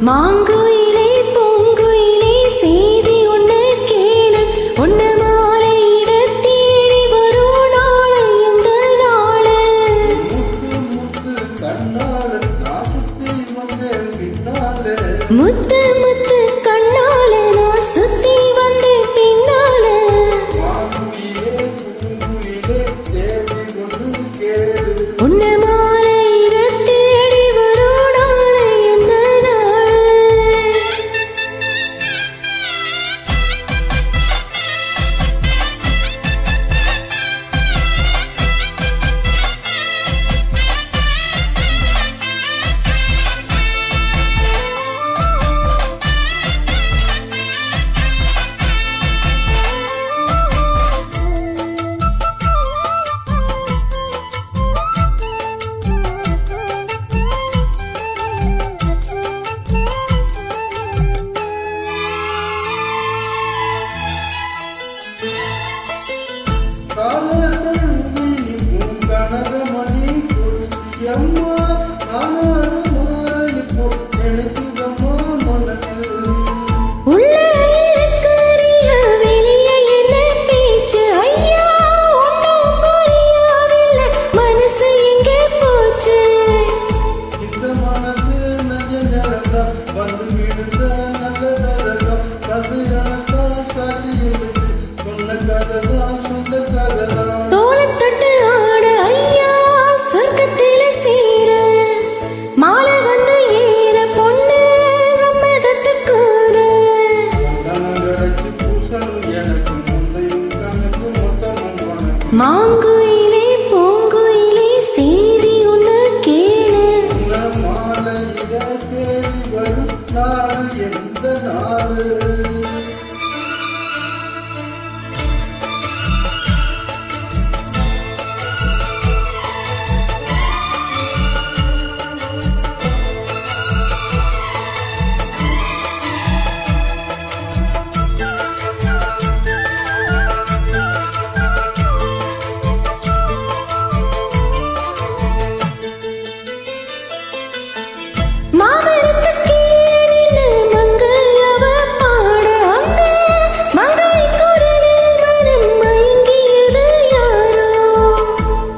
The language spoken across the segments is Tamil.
மாங்குயிலே பூங்குயிலே செய்தி ஒண்ணு கேளு, ஒண்ணு மாலையிட தேடி வரும் நாளை இந்த நாளு. முத்து முத்து கண்ணால நான் சுத்தி வந்தேன் பின்னால. ஒண்ணு மாலையிட தேடி வரும் நாளை இந்த நாளு. உள்ள இருக்கிறிய வெளியே என்ன பேச்சு ஐயா, ஒன்றும் புரியவில்லை, மனசு எங்கே போச்சு? இந்த மனசு நஞ்ச நேரத்தான் வந்து விழுந்த நல்ல நேரத்தான் கதையாத்தா சாட்சி இருந்துச்சு, சொன்ன கதைதான் சொந்த கதைதான். தோளைத் தொட்டு ஆட ஐயா சொர்க்கத்தில சேர, மாலை வந்து ஏற பொண்ணு சம்மதத்துக்கூற. கணங்கரைச்சு பூசணும் எனக்கு முந்தையும் கணக்கு மொத்தமும் உனக்கு. மாங்குயிலே பூங்குயிலே செய்தி ஒண்ணு கேளு, மாலையிட தேடி வரும் நாள் எந்த நாள்? மாமரத்து கீழே நின்னு மங்கையவ பாட, அந்த மங்கை குரலில் மனம் மயங்கியது யாரோ.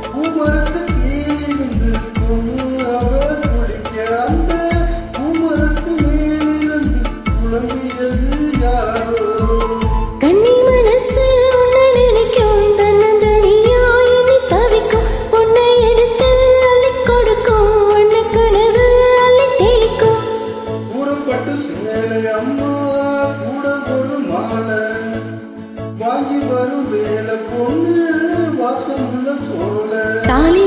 பூமரத்து கீழிருந்து பொண்ணு அவ குளிக்க, அந்த பூமரத்து மேலிருந்து குழம்பியது யாரோ. கன்னி மனசு உன்னை நினைக்கும், தன்னந்தனியா எண்ணி தவிக்கும், உன்னை எடுத்து அள்ளிக் கொடுக்கும், வண்ண கனவு அள்ளி தேய்க்கும். கூறப்பட்டு சேலை அம்மா கூட ஒரு மாலை வாங்கி வரும் வேலை பொண்ணு வாசமுள்ள சோலை. தாலி